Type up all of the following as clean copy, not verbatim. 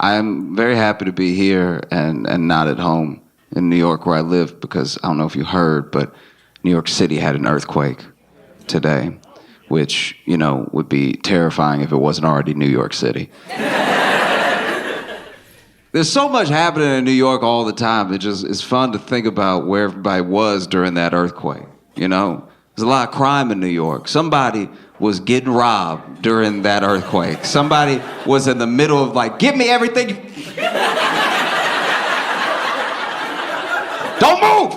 I'm very happy to be here and not at home in New York where I live, because I don't know if you heard, but New York City had an earthquake today, which, you know, would be terrifying if it wasn't already New York City. There's so much happening in New York all the time. It's fun to think about where everybody was during that earthquake, you know? There's a lot of crime in New York. Somebody was getting robbed during that earthquake. Somebody was in the middle of like, give me everything. Don't move!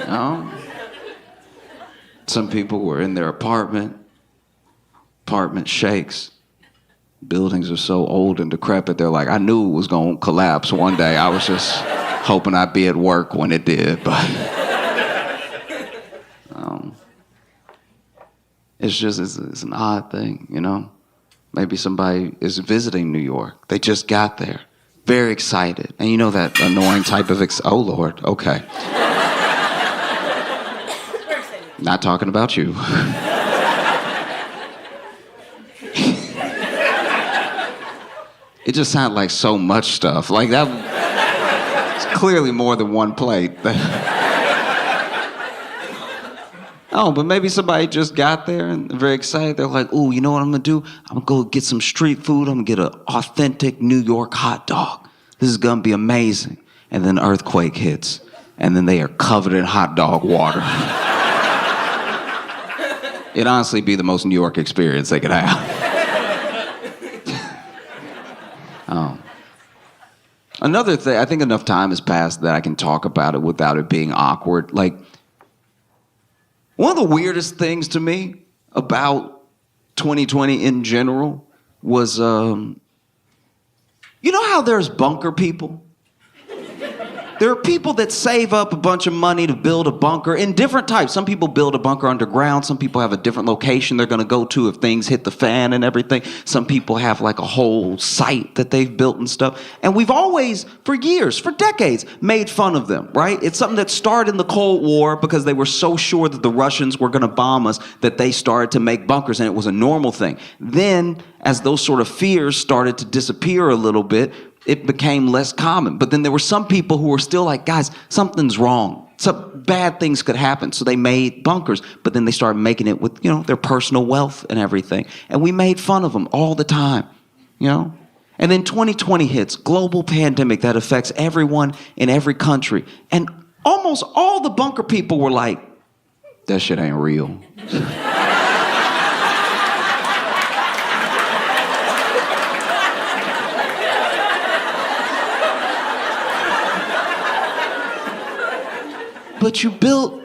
No. Some people were in their apartment. Apartment shakes. Buildings are so old and decrepit, they're like, I knew it was gonna collapse one day. I was just hoping I'd be at work when it did, but it's an odd thing, you know? Maybe somebody is visiting New York. They just got there, very excited. And you know that annoying type of, oh Lord, okay. Not talking about you. It just sounded like so much stuff. Like that, it's clearly more than one plate. Oh, but maybe somebody just got there and they're very excited. They're like, ooh, you know what I'm gonna do? I'm gonna go get some street food. I'm gonna get an authentic New York hot dog. This is gonna be amazing. And then earthquake hits. And then they are covered in hot dog water. It'd honestly be the most New York experience they could have. Another thing, I think enough time has passed that I can talk about it without it being awkward. Like, one of the weirdest things to me about 2020 in general was, you know how there's bunker people? There are people that save up a bunch of money to build a bunker in different types. Some people build a bunker underground. Some people have a different location they're gonna go to if things hit the fan and everything. Some people have like a whole site that they've built and stuff. And we've always, for years, for decades, made fun of them, right? It's something that started in the Cold War because they were so sure that the Russians were gonna bomb us that they started to make bunkers, and it was a normal thing. Then, as those sort of fears started to disappear a little bit, it became less common. But then there were some people who were still like, guys, something's wrong. Some bad things could happen. So they made bunkers, but then they started making it with, you know, their personal wealth and everything. And we made fun of them all the time, you know? And then 2020 hits, global pandemic that affects everyone in every country. And almost all the bunker people were like, that shit ain't real. But you built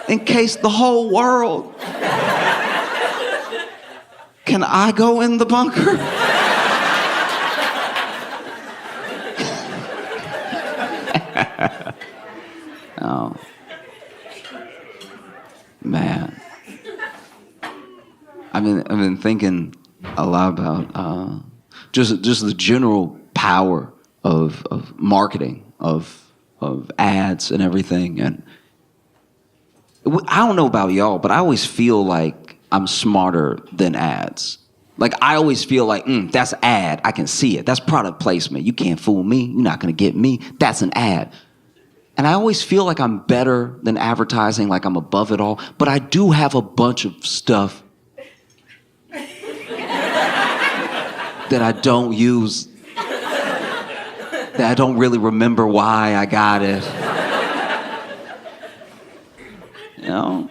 in case the whole world. Can I go in the bunker? Oh, man. I've been thinking a lot about just the general power of marketing, of ads and everything. And I don't know about y'all, but I always feel like I'm smarter than ads. Like, I always feel like, that's ad. I can see it. That's product placement. You can't fool me. You're not going to get me. That's an ad. And I always feel like I'm better than advertising, like I'm above it all. But I do have a bunch of stuff that I don't use, that I don't really remember why I got it. You know?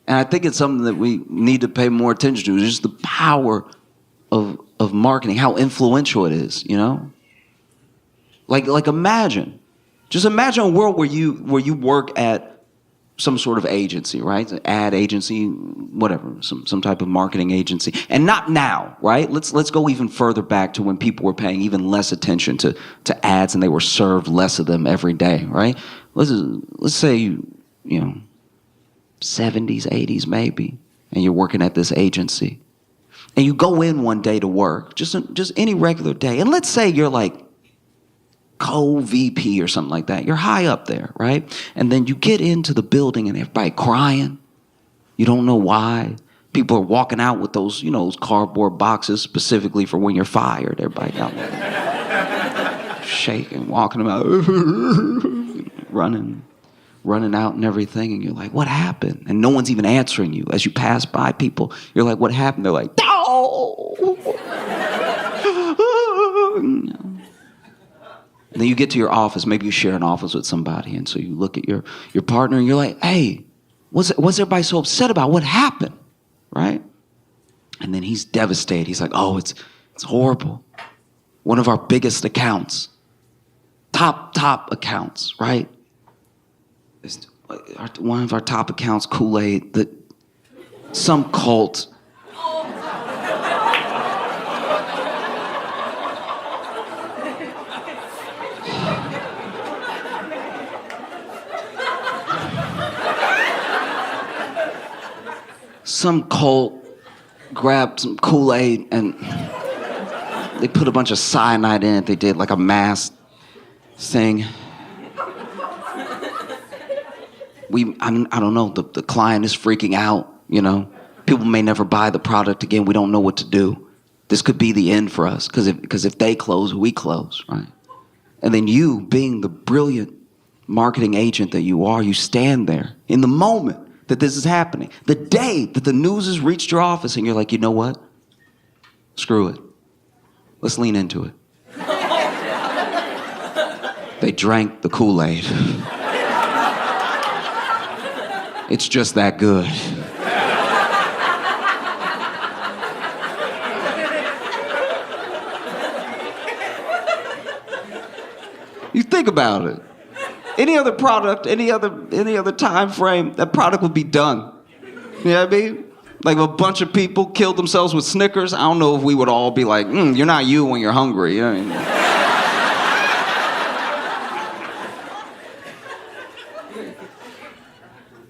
And I think it's something that we need to pay more attention to, just the power of marketing, how influential it is, you know? Like imagine a world where you work at some sort of agency, right? An ad agency, whatever, some type of marketing agency. And not now, right? Let's go even further back to when people were paying even less attention to ads and they were served less of them every day, right? Let's say, you know, 70s, 80s maybe, and you're working at this agency. And you go in one day to work, just any regular day. And let's say you're like co-VP or something like that. You're high up there, right? And then you get into the building and everybody crying. You don't know why. People are walking out with those, those cardboard boxes specifically for when you're fired. Everybody got one. Shaking, walking about, running out and everything. And you're like, what happened? And no one's even answering you. As you pass by people, you're like, what happened? They're like, no. And then you get to your office. Maybe you share an office with somebody. And so you look at your partner and you're like, hey, what's everybody so upset about? What happened? Right? And then he's devastated. He's like, oh, it's horrible. One of our biggest accounts, top accounts, right? One of our top accounts, Kool-Aid, that some cult grabbed some Kool-Aid and they put a bunch of cyanide in it. They did like a mass thing. I don't know, the client is freaking out, People may never buy the product again. We don't know what to do. This could be the end for us, because if they close, we close, right? And then you, being the brilliant marketing agent that you are, you stand there in the moment that this is happening. The day that the news has reached your office and you're like, you know what? Screw it. Let's lean into it. They drank the Kool-Aid. It's just that good. You think about it. Any other product, any other time frame, that product would be done. You know what I mean? Like if a bunch of people killed themselves with Snickers, I don't know if we would all be like, you're not you when you're hungry. You know what I mean?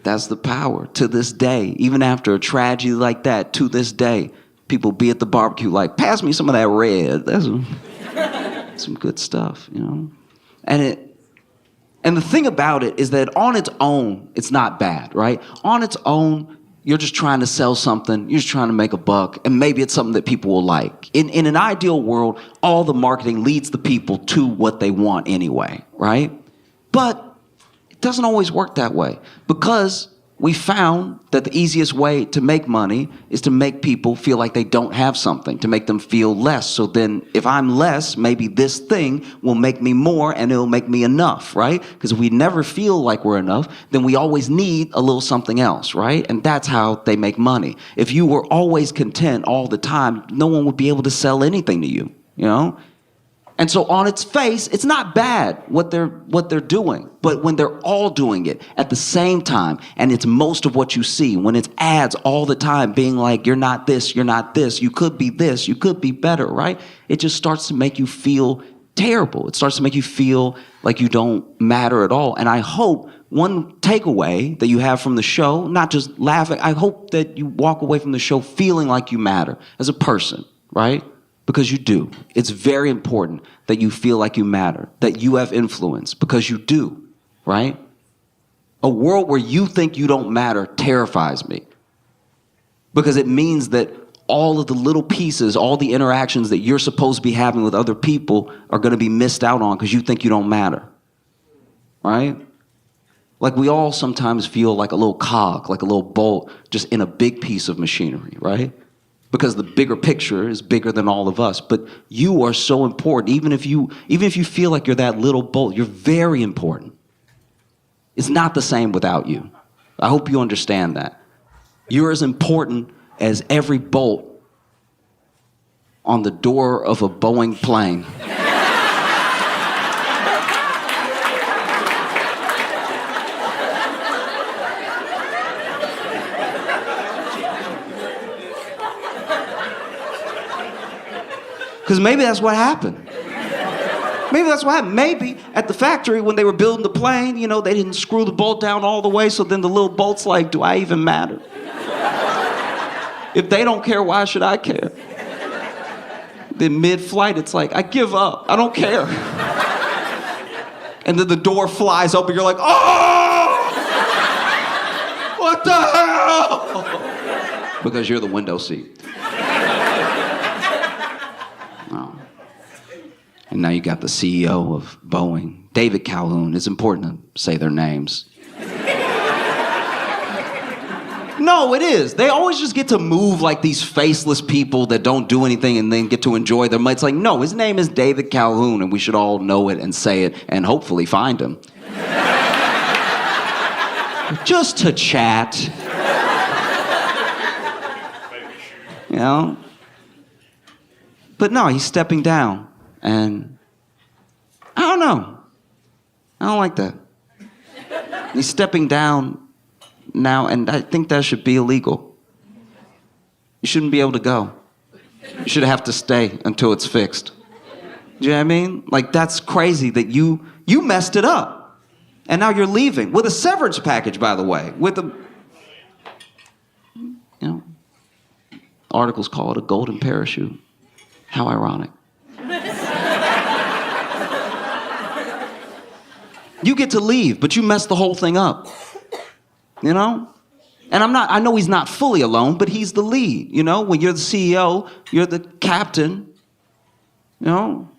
That's the power. To this day, even after a tragedy like that, to this day, people be at the barbecue like, pass me some of that red. That's some good stuff, And the thing about it is that on its own, it's not bad, right? On its own, you're just trying to sell something. You're just trying to make a buck. And maybe it's something that people will like. In an ideal world, all the marketing leads the people to what they want anyway, right? But it doesn't always work that way, because we found that the easiest way to make money is to make people feel like they don't have something, to make them feel less. So then if I'm less, maybe this thing will make me more and it'll make me enough, right? Because if we never feel like we're enough, then we always need a little something else, right? And that's how they make money. If you were always content all the time, no one would be able to sell anything to you, And so on its face, it's not bad what they're doing. But when they're all doing it at the same time, and it's most of what you see, when it's ads all the time being like, you're not this, you could be this, you could be better, right? It just starts to make you feel terrible. It starts to make you feel like you don't matter at all. And I hope one takeaway that you have from the show, not just laughing, I hope that you walk away from the show feeling like you matter as a person, right? Because you do. It's very important that you feel like you matter, that you have influence, because you do, right? A world where you think you don't matter terrifies me, because it means that all of the little pieces, all the interactions that you're supposed to be having with other people are going to be missed out on because you think you don't matter, right? Like we all sometimes feel like a little cog, like a little bolt, just in a big piece of machinery, right? Because the bigger picture is bigger than all of us. But you are so important. Even if you feel like you're that little bolt, you're very important. It's not the same without you. I hope you understand that. You're as important as every bolt on the door of a Boeing plane. Because maybe that's what happened. Maybe that's what happened. Maybe at the factory when they were building the plane, they didn't screw the bolt down all the way, so then the little bolt's like, do I even matter? If they don't care, why should I care? Then mid-flight, it's like, I give up. I don't care. And then the door flies open, you're like, oh! What the hell? Because you're the window seat. Oh. And now you got the CEO of Boeing, David Calhoun. It's important to say their names. No, it is. They always just get to move like these faceless people that don't do anything and then get to enjoy them. It's like, no, his name is David Calhoun, and we should all know it and say it and hopefully find him. Just to chat. You know? But no, he's stepping down, and I don't know. I don't like that. He's stepping down now, and I think that should be illegal. You shouldn't be able to go. You should have to stay until it's fixed. Do you know what I mean? Like, that's crazy that you messed it up. And now you're leaving with a severance package, by the way. With a, articles call it a golden parachute. How ironic. You get to leave, but you messed the whole thing up. You know? And I know he's not fully alone, but he's the lead. You know, when you're the CEO, you're the captain. You know?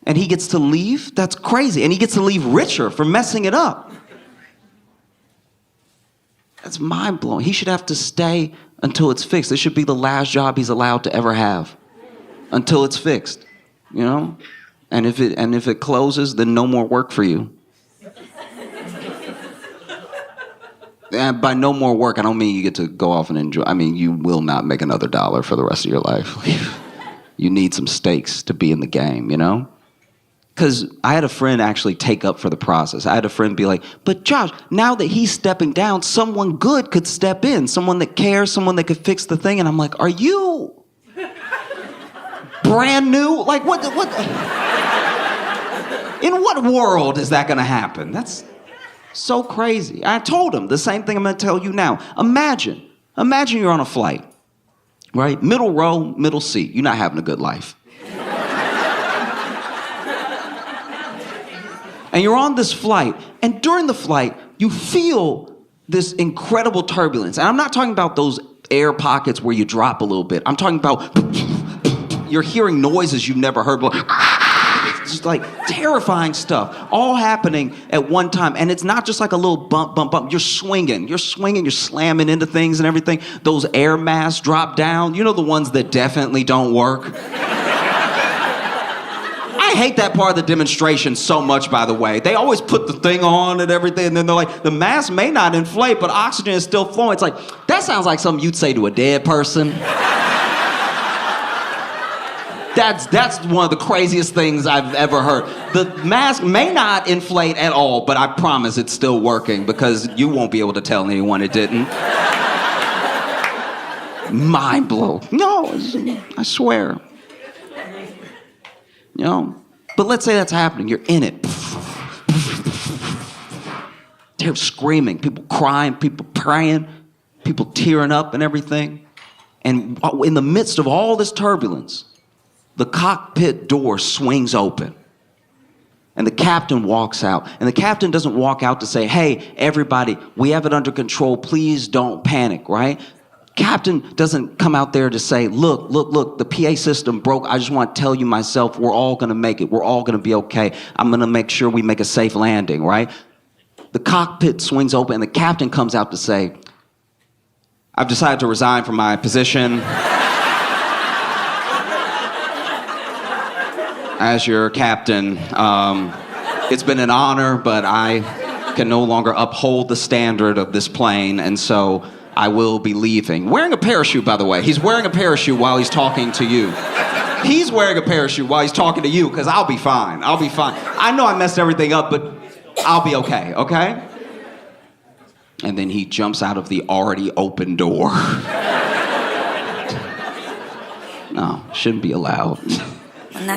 And he gets to leave? That's crazy. And he gets to leave richer for messing it up. That's mind-blowing. He should have to stay until it's fixed. This should be the last job he's allowed to ever have. Until it's fixed. You know? And if it closes, then no more work for you. And by no more work, I don't mean you get to go off and enjoy. I mean, you will not make another dollar for the rest of your life. You need some stakes to be in the game, you know? Because I had a friend actually take up for the process. I had a friend be like, but Josh, now that he's stepping down, someone good could step in. Someone that cares, someone that could fix the thing. And I'm like, are you brand new? Like, what? In what world is that going to happen? That's so crazy. I told him the same thing I'm going to tell you now. Imagine you're on a flight, right? Middle row, middle seat. You're not having a good life. And you're on this flight, and during the flight, you feel this incredible turbulence. And I'm not talking about those air pockets where you drop a little bit. I'm talking about you're hearing noises you've never heard before. Just like terrifying stuff, all happening at one time. And it's not just like a little bump, bump, bump. You're swinging, you're slamming into things and everything. Those air masks drop down. You know, the ones that definitely don't work. I hate that part of the demonstration so much, by the way. They always put the thing on and everything, and then they're like, the mask may not inflate, but oxygen is still flowing. It's like, that sounds like something you'd say to a dead person. That's one of the craziest things I've ever heard. The mask may not inflate at all, but I promise it's still working because you won't be able to tell anyone it didn't. Mind blow. No, I swear. You know? But let's say that's happening. You're in it. They're screaming, people crying, people praying, people tearing up and everything. And in the midst of all this turbulence, the cockpit door swings open. And the captain walks out. And the captain doesn't walk out to say, hey, everybody, we have it under control. Please don't panic, right? Captain doesn't come out there to say, look, the PA system broke. I just want to tell you myself, we're all going to make it. We're all going to be okay. I'm going to make sure we make a safe landing, right? The cockpit swings open and the captain comes out to say, I've decided to resign from my position as your captain. It's been an honor, but I can no longer uphold the standard of this plane, and so I will be leaving. Wearing a parachute, by the way. He's wearing a parachute while he's talking to you. He's wearing a parachute while he's talking to you, because I'll be fine. I'll be fine. I know I messed everything up, but I'll be okay, okay? And then he jumps out of the already open door. No, shouldn't be allowed.